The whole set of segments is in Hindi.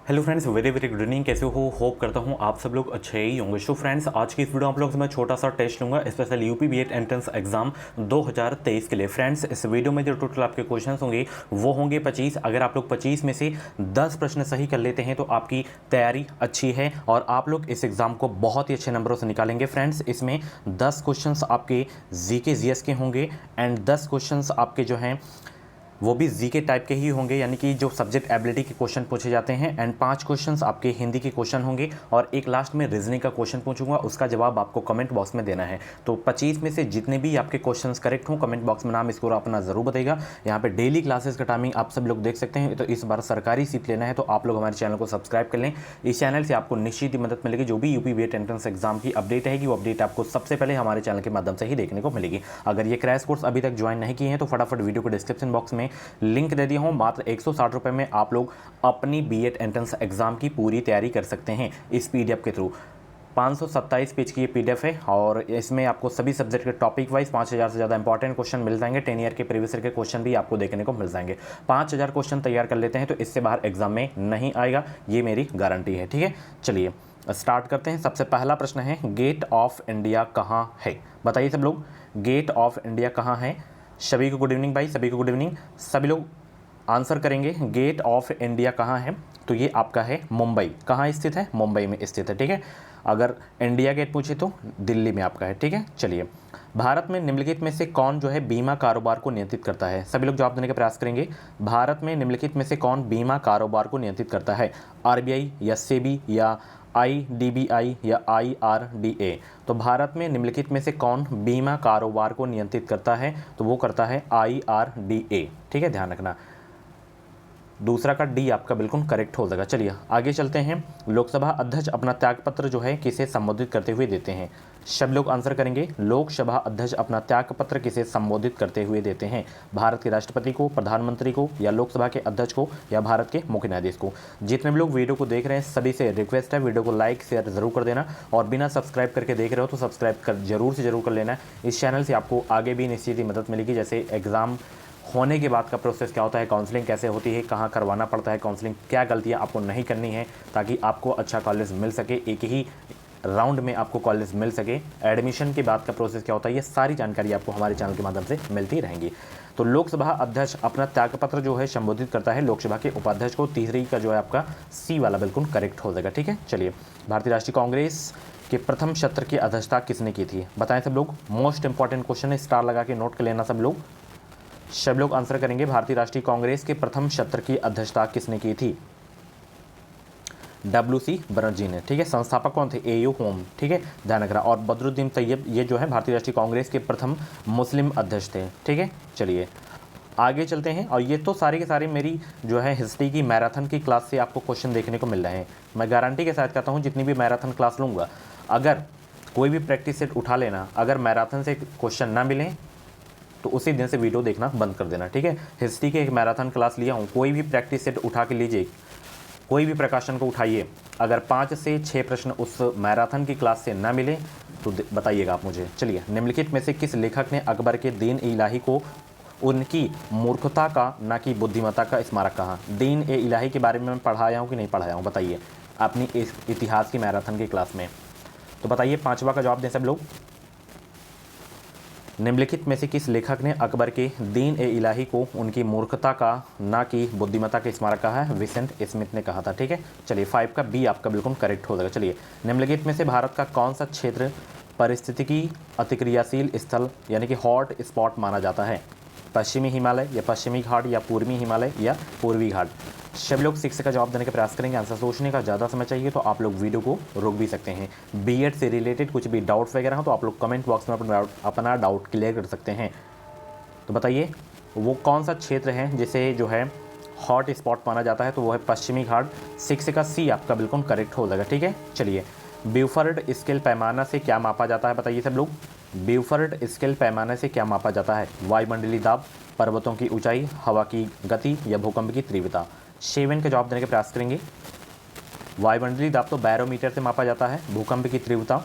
Hello friends, very very good evening. कैसे हो? होप करता हूँ आप सब लोग अच्छे ही होंगे। सो फ्रेंड्स, आज की इस वीडियो आप लोगों से मैं छोटा सा टेस्ट लूँगा special UP BEd entrance exam 2023 के लिए। फ्रेंड्स, इस वीडियो में जो टोटल आपके क्वेश्चंस होंगे वो होंगे 25। अगर आप लोग 25 में से 10 प्रश्न सही कर लेते हैं तो आपकी तैयारी अच्छी है और आप लोग इस एग्ज़ाम को बहुत ही अच्छे नंबरों से निकालेंगे। फ्रेंड्स, इसमें 10 क्वेश्चंस आपके जीके जीएस के होंगे एंड 10 क्वेश्चंस आपके जो हैं वो भी जीके टाइप के ही होंगे, यानी कि जो सब्जेक्ट एबिलिटी के क्वेश्चन पूछे जाते हैं। एंड 5 क्वेश्चंस आपके हिंदी के क्वेश्चन होंगे और एक लास्ट में रीजनिंग का क्वेश्चन पूछूंगा, उसका जवाब आपको कमेंट बॉक्स में देना है। तो 25 में से जितने भी आपके क्वेश्चंस करेक्ट हों, कमेंट बॉक्स में नाम स्कोर अपना जरूर बताइएगा। यहाँ पे डेली क्लासेस का टाइमिंग आप सब लोग देख सकते हैं। तो इस बार सरकारी सीट लेना है तो आप लोग हमारे चैनल को सब्सक्राइब कर लें। इस चैनल से आपको निश्चित ही मदद मिलेगी। जो भी यूपी बीएड एंट्रेंस एग्जाम की अपडेट रहेगी वो अपडेट आपको सबसे पहले हमारे चैनल के माध्यम से ही देखने को मिलेगी। अगर ये क्रैश कोर्स अभी तक ज्वाइन नहीं किए हैं तो फटाफट वीडियो को डिस्क्रिप्शन बॉक्स में लिंक दे दिया हूं। मात्र 160 रुपए में आप लोग अपनी बीएड एंट्रेंस एग्जाम की पूरी तैयारी कर सकते हैं इस पीडीएफ के थ्रू। 527 पेज की ये पीडीएफ है और इसमें आपको सभी सब्जेक्ट के टॉपिक वाइज 5000 से ज़्यादा इंपॉर्टेंट क्वेश्चन मिल जाएंगे। 10 ईयर के प्रीवियस ईयर के क्वेश्चन भी आपको देखने को मिल जाएंगे। 5000 क्वेश्चन तैयार कर लेते हैं तो इससे बाहर एग्जाम में नहीं आएगा, ये मेरी गारंटी है। ठीक है, चलिए स्टार्ट करते हैं। सबसे पहला प्रश्न है, गेट ऑफ इंडिया कहाँ है? बताइए सब लोग, गेट ऑफ इंडिया कहाँ है? सभी को गुड इवनिंग भाई, सभी को गुड इवनिंग। सभी लोग आंसर करेंगे गेट ऑफ इंडिया कहाँ है, तो ये आपका है मुंबई। कहाँ स्थित है? मुंबई में स्थित है। ठीक है, अगर इंडिया गेट पूछे तो दिल्ली में आपका है। ठीक है, चलिए, भारत में निम्नलिखित में से कौन जो है बीमा कारोबार को नियंत्रित करता है? सभी लोग जवाब देने का प्रयास करेंगे। भारत में निम्नलिखित में से कौन बीमा कारोबार को नियंत्रित करता है? आरबीआई या सेबी या आईडीबीआई या आईआरडीए? तो भारत में निम्नलिखित में से कौन बीमा कारोबार को नियंत्रित करता है? तो वो करता है आईआरडीए। ठीक है, ध्यान रखना। दूसरा का डी आपका बिल्कुल करेक्ट हो जाएगा। चलिए आगे चलते हैं। लोकसभा अध्यक्ष अपना त्यागपत्र जो है किसे संबोधित करते हुए देते हैं? सब लोग आंसर करेंगे। लोकसभा अध्यक्ष अपना त्यागपत्र किसे संबोधित करते हुए देते हैं? भारत के राष्ट्रपति को, प्रधानमंत्री को, या लोकसभा के अध्यक्ष को, या भारत के मुख्य न्यायाधीश को? जितने भी लोग वीडियो को देख रहे हैं सभी से रिक्वेस्ट है वीडियो को लाइक शेयर जरूर कर देना और बिना सब्सक्राइब करके देख रहे हो तो सब्सक्राइब कर जरूर से जरूर कर लेना। इस चैनल से आपको आगे भी निश्चित ही मदद मिलेगी, जैसे एग्जाम होने के बाद का प्रोसेस क्या होता है, काउंसलिंग कैसे होती है, कहाँ करवाना पड़ता है काउंसलिंग, क्या गलतियाँ आपको नहीं करनी है ताकि आपको अच्छा कॉलेज मिल सके, एक ही राउंड में आपको कॉलेज मिल सके। एडमिशन के बाद का प्रोसेस क्या होता है, ये सारी जानकारी आपको हमारे चैनल के माध्यम से मिलती रहेंगी। तो लोकसभा अध्यक्ष अपना त्यागपत्र जो है संबोधित करता है लोकसभा के उपाध्यक्ष को। तीसरी का जो है आपका सी वाला बिल्कुल करेक्ट हो जाएगा। ठीक है, चलिए, भारतीय राष्ट्रीय कांग्रेस के प्रथम सत्र की अध्यक्षता किसने की थी? बताएं सब लोग। मोस्ट इंपॉर्टेंट क्वेश्चन है, स्टार लगा के नोट कर लेना सब लोग। सब लोग आंसर करेंगे। भारतीय राष्ट्रीय कांग्रेस के प्रथम सत्र की अध्यक्षता किसने की थी? डब्ल्यूसी बनर्जी ने। ठीक है, संस्थापक कौन थे? AU home. ठीक है, ध्यान रखना। और बदरुद्दीन तैयब ये जो है भारतीय राष्ट्रीय कांग्रेस के प्रथम मुस्लिम अध्यक्ष थे। ठीक है, चलिए आगे चलते हैं। और ये तो सारे के सारे मेरी जो है हिस्ट्री की मैराथन की क्लास से आपको क्वेश्चन देखने को मिल रहे हैं। मैं गारंटी के साथ कहता हूँ जितनी भी मैराथन क्लास लूँगा, अगर कोई भी प्रैक्टिस सेट उठा लेना, अगर मैराथन से क्वेश्चन ना मिले तो उसी दिन से वीडियो देखना बंद कर देना। ठीक है, हिस्ट्री के एक मैराथन क्लास लिया हूँ, कोई भी प्रैक्टिस सेट उठा के लीजिए, कोई भी प्रकाशन को उठाइए, अगर 5 से 6 प्रश्न उस मैराथन की क्लास से ना मिले तो बताइएगा आप मुझे। चलिए, निम्नलिखित में से किस लेखक ने अकबर के दीन ए इलाही को उनकी मूर्खता का ना कि बुद्धिमत्ता का स्मारक कहा? दीन ए इलाही के बारे में मैं पढ़ाया हूँ कि नहीं पढ़ाया हूँ, बताइए अपनी इस इतिहास की मैराथन की क्लास में। तो बताइए, 5वां का जवाब दें सब लोग। निम्नलिखित में से किस लेखक ने अकबर के दीन ए इलाही को उनकी मूर्खता का ना कि बुद्धिमत्ता का स्मारक कहा है? विसेंट स्मिथ ने कहा था। ठीक है, चलिए 5 का बी आपका बिल्कुल करेक्ट हो जाएगा। चलिए, निम्नलिखित में से भारत का कौन सा क्षेत्र पारिस्थितिकी अतिक्रियाशील स्थल यानी कि हॉट स्पॉट माना जाता है? पश्चिमी हिमालय या पश्चिमी घाट या पूर्वी हिमालय या पूर्वी घाट? सब लोग 6 का जवाब देने का प्रयास करेंगे। आंसर सोचने का ज़्यादा समय चाहिए तो आप लोग वीडियो को रोक भी सकते हैं। बीएड से रिलेटेड कुछ भी डाउट्स वगैरह हो तो आप लोग कमेंट बॉक्स में अपना डाउट क्लियर कर सकते हैं। तो बताइए वो कौन सा क्षेत्र है जिसे जो है हॉट स्पॉट माना जाता है? तो वो है पश्चिमी घाट। 6 का सी आपका बिल्कुल करेक्ट हो जाएगा। ठीक है, चलिए, ब्यूफोर्ड स्केल पैमाना से क्या मापा जाता है? बताइए सब लोग। ब्यूफोर्ड स्केल पैमाने से क्या मापा जाता है? वायुमंडलीय दाब, पर्वतों की ऊंचाई, हवा की गति या भूकंप की तीव्रता? 7 का जवाब देने का प्रयास करेंगे। वायुमंडलीय दाब तो बैरोमीटर से मापा जाता है। भूकंप की तीव्रता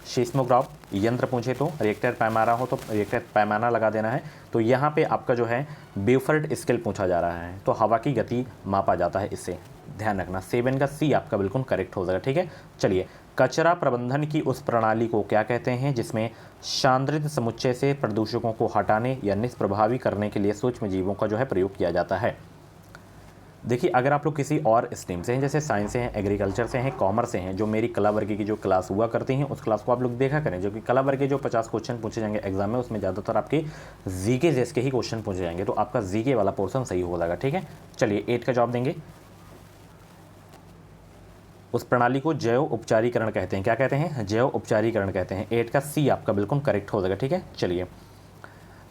सीस्मोग्राफ यंत्र पूछे तो रिएक्टर पैमाना हो तो रिएक्टर पैमाना लगा देना है। तो यहाँ पे आपका जो है ब्यूफर्ड स्केल पूछा जा रहा है, तो हवा की गति मापा जाता है इससे, ध्यान रखना। 7 का सी आपका बिल्कुल करेक्ट हो जाएगा, ठीक है। चलिए, कचरा प्रबंधन की उस प्रणाली को क्या कहते हैं जिसमें सांद्रित समुच्चय से प्रदूषकों को हटाने या निष्प्रभावी करने के लिए सूक्ष्म जीवों का जो है प्रयोग किया जाता है। देखिए, अगर आप लोग किसी और स्ट्रीम से हैं, जैसे साइंस से हैं, एग्रीकल्चर से हैं, कॉमर्स से हैं, जो मेरी कला वर्ग की जो क्लास हुआ करती हैं उस क्लास को आप लोग देखा करें, जो कि कला वर्ग के जो 50 क्वेश्चन पूछे जाएंगे एग्जाम में, उसमें ज़्यादातर आपके जीके जैसे के ही क्वेश्चन पूछे जाएंगे, तो आपका जीके वाला पोर्सन सही हो जाएगा, ठीक है। चलिए, 8 का जवाब देंगे। उस प्रणाली को जैव उपचारीकरण कहते हैं। क्या कहते हैं? जैव उपचारीकरण कहते हैं। 8 का सी आपका बिल्कुल करेक्ट हो जाएगा, ठीक है। चलिए,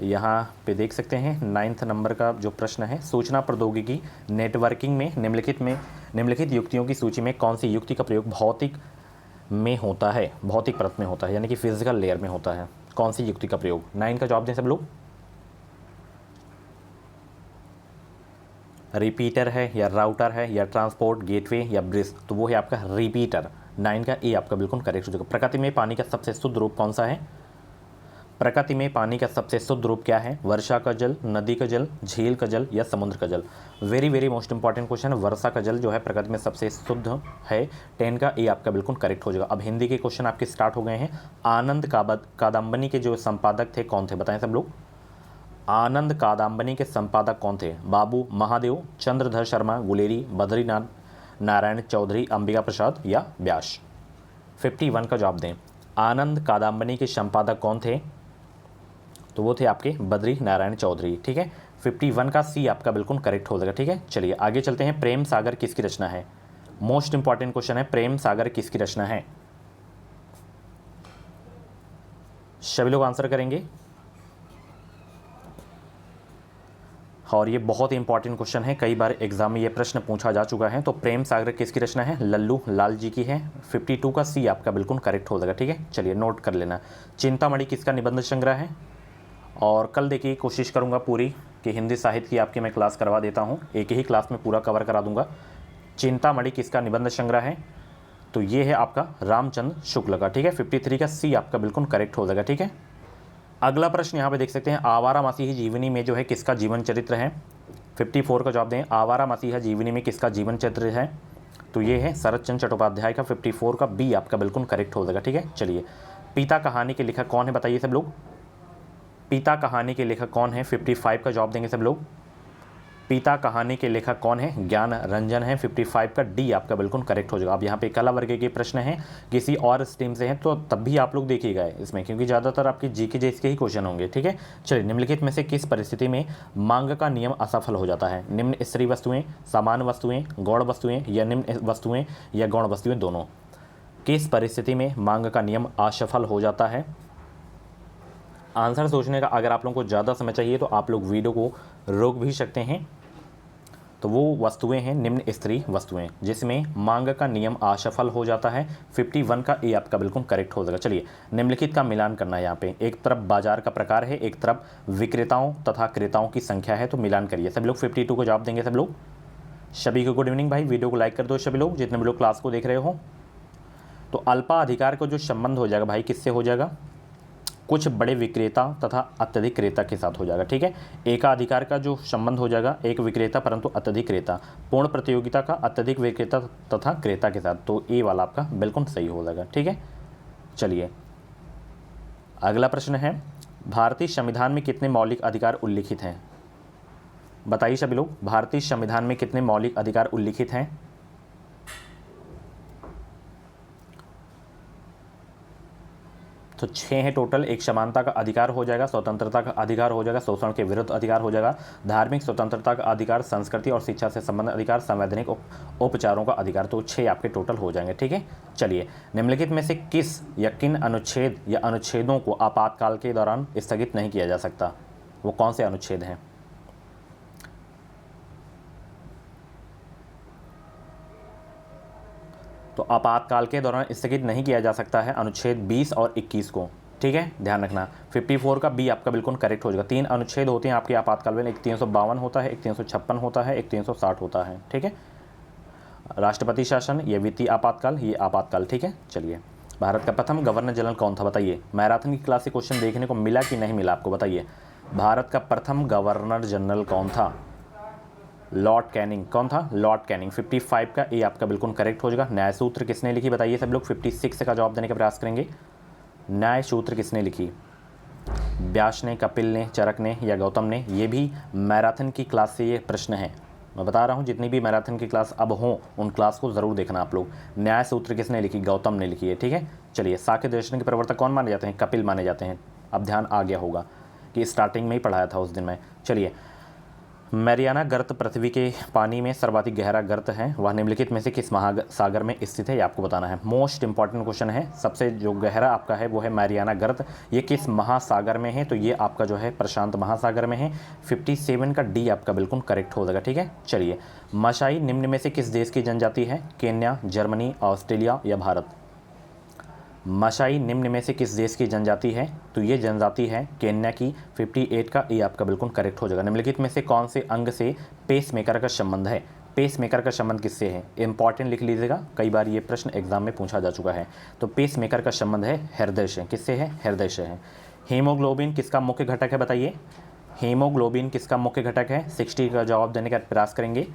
यहाँ पे देख सकते हैं 9th नंबर का जो प्रश्न है, सूचना प्रौद्योगिकी नेटवर्किंग में निम्नलिखित युक्तियों की सूची में कौन सी युक्ति का प्रयोग भौतिक में होता है, भौतिक परत में होता है, यानी कि फिजिकल लेयर में होता है। कौन सी युक्ति का प्रयोग? 9 का जवाब दें सब लोग। रिपीटर है या राउटर है या ट्रांसपोर्ट गेटवे या ब्रिज, तो वो है आपका रिपीटर। 9 का ए आपका बिल्कुल करेक्ट हो जाएगा। प्रकृति में पानी का सबसे शुद्ध रूप कौन सा है? प्रकृति में पानी का सबसे शुद्ध रूप क्या है? वर्षा का जल, नदी का जल, झील का जल या समुद्र का जल? Very very most important question है। वर्षा का जल जो है प्रकृति में सबसे शुद्ध है। 10 का ए आपका बिल्कुल करेक्ट हो जाएगा। अब हिंदी के क्वेश्चन आपके स्टार्ट हो गए हैं। आनंद कादम्बनी के जो संपादक थे कौन थे, बताएं सब लोग। आनंद कादम्बनी के संपादक कौन थे? बाबू महादेव, चंद्रधर शर्मा गुलेरी, बद्रीनाथ नारायण चौधरी, अंबिका प्रसाद या व्यास? 51 का जवाब दें। आनंद कादम्बनी के संपादक कौन थे? तो वो थे आपके बद्री नारायण चौधरी, ठीक है। 51 का सी आपका बिल्कुल करेक्ट हो जाएगा, ठीक है। चलिए, आगे चलते हैं। प्रेम सागर किसकी रचना है? मोस्ट इंपॉर्टेंट क्वेश्चन है, प्रेम सागर किसकी रचना है? सभी लोग आंसर करेंगे, और ये बहुत ही इंपॉर्टेंट क्वेश्चन है, कई बार एग्जाम में ये प्रश्न पूछा जा चुका है। तो प्रेम सागर किसकी रचना है? लल्लू लाल जी की है। 52 का सी आपका बिल्कुल करेक्ट हो जाएगा, ठीक है। चलिए, नोट कर लेना। चिंतामणि किसका निबंध संग्रह है? और कल देखिए, कोशिश करूंगा पूरी कि हिंदी साहित्य की आपकी मैं क्लास करवा देता हूं, एक ही क्लास में पूरा कवर करा दूंगा। चिंतामणि किसका निबंध संग्रह है? तो ये है आपका रामचंद्र शुक्ल का, ठीक है। 53 का सी आपका बिल्कुल करेक्ट हो जाएगा, ठीक है। अगला प्रश्न यहाँ पे देख सकते हैं, आवारा मसीही जीवनी में जो है किसका जीवन चरित्र है? 54 का जवाब दें। आवारा मसीहा जीवनी में किसका जीवन चरित्र है? तो ये है शरत चंद्र चट्टोपाध्याय का। 54 का बी आपका बिल्कुल करेक्ट हो जाएगा, ठीक है। चलिए, पिता कहानी के लेखक कौन है, बताइए सब लोग। पिता कहानी के लेखक कौन है? 55 का जवाब देंगे सब लोग। पिता कहानी के लेखक कौन है? ज्ञान रंजन है। 55 का डी आपका बिल्कुल करेक्ट हो जाएगा। अब यहाँ पे कला वर्ग के प्रश्न हैं, किसी और स्ट्रीम से हैं तो तब भी आप लोग देखिएगा इसमें, क्योंकि ज़्यादातर आपकी जीके जैसे के ही क्वेश्चन होंगे, ठीक है। चलिए, निम्नलिखित में से किस परिस्थिति में मांग का नियम असफल हो जाता है? निम्न स्तरीय वस्तुएं, समान वस्तुएं, गौण वस्तुएं या निम्न वस्तुएं या गौण वस्तुएं दोनों? किस परिस्थिति में मांग का नियम असफल हो जाता है? आंसर सोचने का अगर आप लोगों को ज़्यादा समय चाहिए तो आप लोग वीडियो को रोक भी सकते हैं। तो वो वस्तुएं हैं निम्न स्तरीय वस्तुएं जिसमें मांग का नियम असफल हो जाता है। 51 का ए आपका बिल्कुल करेक्ट हो जाएगा। चलिए, निम्नलिखित का मिलान करना है यहाँ पे। एक तरफ बाजार का प्रकार है, एक तरफ विक्रेताओं तथा क्रेताओं की संख्या है, तो मिलान करिए। सब लोग 52 को जवाब देंगे सब लोग। सभी को गुड इवनिंग भाई, वीडियो को लाइक कर दो सभी लोग, जितने भी लोग क्लास को देख रहे हो। तो अल्पा अधिकार का जो संबंध हो जाएगा भाई, किससे हो जाएगा? कुछ बड़े विक्रेता तथा अत्यधिक क्रेता के साथ हो जाएगा, ठीक है। एकाधिकार का जो संबंध हो जाएगा, एक विक्रेता परंतु अत्यधिक क्रेता। पूर्ण प्रतियोगिता का अत्यधिक विक्रेता तथा क्रेता के साथ, तो ए वाला आपका बिल्कुल सही हो जाएगा, ठीक है। चलिए, अगला प्रश्न है, भारतीय संविधान में कितने मौलिक अधिकार उल्लिखित हैं? बताइए सभी लोग, भारतीय संविधान में कितने मौलिक अधिकार उल्लिखित हैं? तो 6 है टोटल। एक समानता का अधिकार हो जाएगा, स्वतंत्रता का अधिकार हो जाएगा, शोषण के विरुद्ध अधिकार हो जाएगा, धार्मिक स्वतंत्रता का अधिकार, संस्कृति और शिक्षा से संबंधित अधिकार, संवैधानिक उपचारों का अधिकार। तो 6 आपके टोटल हो जाएंगे, ठीक है। चलिए, निम्नलिखित में से किस या किन अनुच्छेद या अनुच्छेदों को आपातकाल के दौरान स्थगित नहीं किया जा सकता? वो कौन से अनुच्छेद हैं? तो आपातकाल के दौरान स्थगित नहीं किया जा सकता है अनुच्छेद 20 और 21 को, ठीक है, ध्यान रखना। 54 का बी आपका बिल्कुल करेक्ट हो जाएगा। 3 अनुच्छेद होते हैं आपके आपातकाल में, एक 352 होता है, एक 356 होता है, एक 360 होता है, ठीक है। राष्ट्रपति शासन, ये वित्तीय आपातकाल, ये आपातकाल, ठीक है। चलिए, भारत का प्रथम गवर्नर जनरल कौन था बताइए। मैराथन की क्लास से क्वेश्चन देखने को मिला कि नहीं मिला आपको बताइए। भारत का प्रथम गवर्नर जनरल कौन था? Lord Canning. कौन था? Lord Canning. 55 का ए आपका बिल्कुल करेक्ट हो जाएगा। न्याय सूत्र किसने लिखी बताइए सब लोग। 56 का जवाब देने का प्रयास करेंगे। न्याय सूत्र किसने लिखी? व्यास ने, कपिल ने, चरक ने या गौतम ने? ये भी मैराथन की क्लास से ये प्रश्न है। मैं बता रहा हूँ जितनी भी मैराथन की क्लास अब हों उन क्लास को ज़रूर देखना आप लोग। न्याय सूत्र किसने लिखी? गौतम ने लिखी है। ठीक है, चलिए। साक्य दर्शन के प्रवर्तक कौन माने जाते हैं? कपिल माने जाते हैं। अब ध्यान आ गया होगा कि स्टार्टिंग में ही पढ़ाया था उस दिन मैं। चलिए, मैरियाना गर्त पृथ्वी के पानी में सर्वाधिक गहरा गर्त है, वह निम्नलिखित में से किस महासागर में स्थित है? ये आपको बताना है। मोस्ट इंपॉर्टेंट क्वेश्चन है। सबसे जो गहरा आपका है वो है मैरियाना गर्त। ये किस महासागर में है? तो ये आपका जो है प्रशांत महासागर में है। 57 का डी आपका बिल्कुल करेक्ट हो जाएगा। ठीक है, चलिए। माशाई निम्न में से किस देश की जनजाति है? केन्या, जर्मनी, ऑस्ट्रेलिया या भारत? माशाई निम्न में से किस देश की जनजाति है? तो ये जनजाति है केन्या की। 58 का ए आपका बिल्कुल करेक्ट हो जाएगा। निम्नलिखित में से कौन से अंग से पेस मेकर का संबंध है? पेस मेकर का संबंध किससे है? इंपॉर्टेंट लिख लीजिएगा, कई बार ये प्रश्न एग्जाम में पूछा जा चुका है। तो पेस मेकर का संबंध है हृदय से। किससे है? हृदय से है। हीमोग्लोबिन किसका मुख्य घटक है बताइए। हीमोग्लोबिन किसका मुख्य घटक है? 60 का जवाब देने का प्रयास करेंगे।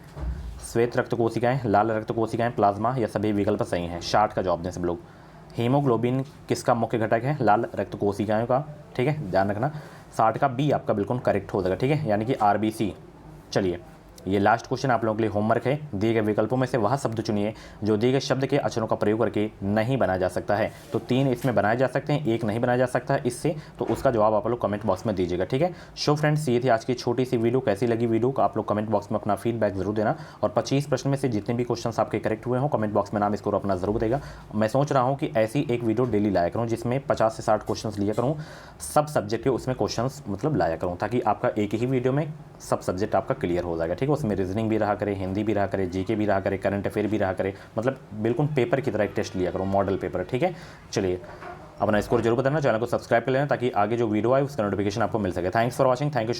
श्वेत रक्त कोशिकाएं, लाल रक्त कोशिकाएं, प्लाज्मा या सभी विकल्प सही हैं। 60 का जवाब दें सब लोग। हीमोग्लोबिन किसका मुख्य घटक है? लाल रक्त कोशिकाओं का। ठीक है, ध्यान रखना। 60 का बी आपका बिल्कुल करेक्ट हो जाएगा। ठीक है, यानी कि आरबीसी। चलिए, ये लास्ट क्वेश्चन आप लोगों के लिए होमवर्क है। दिए गए विकल्पों में से वह शब्द चुनिए जो दिए गए शब्द के अक्षरों का प्रयोग करके नहीं बनाया जा सकता है। तो 3 इसमें बनाए जा सकते हैं, 1 नहीं बनाया जा सकता है इससे। तो उसका जवाब आप लोग कमेंट बॉक्स में दीजिएगा। ठीक है, सो फ्रेंड्स, ये थी आज की छोटी सी वीडियो। कैसी लगी वीडियो का आप लोग कमेंट बॉक्स में अपना फीडबैक जरूर देना। और 25 प्रश्न में से जितने भी क्वेश्चन आपके करेक्ट हुए हों कमेंट बॉक्स में नाम स्कोर अपना जरूर देगा। मैं सोच रहा हूँ कि ऐसी एक वीडियो डेली लाया करूँ जिसमें 50 से 60 क्वेश्चन लिया करूँ, सब सब्जेक्ट के उसमें क्वेश्चन मतलब लाया करूँ, ताकि आपका एक ही वीडियो में सब सब्जेक्ट आपका क्लियर हो जाएगा। ठीक है, उसमें रीजनिंग भी रहा करे, हिंदी भी रहा करे, जीके भी रहा करे, करंट अफेयर भी रहा करे, मतलब बिल्कुल पेपर की तरह एक टेस्ट लिया करो, मॉडल पेपर। ठीक है, चलिए। अपना स्कोर जरूर बताना, चैनल को सब्सक्राइब कर लेना ताकि आगे जो वीडियो आए उसका नोटिफिकेशन आपको मिल सके। Thanks for watching, thank you so much.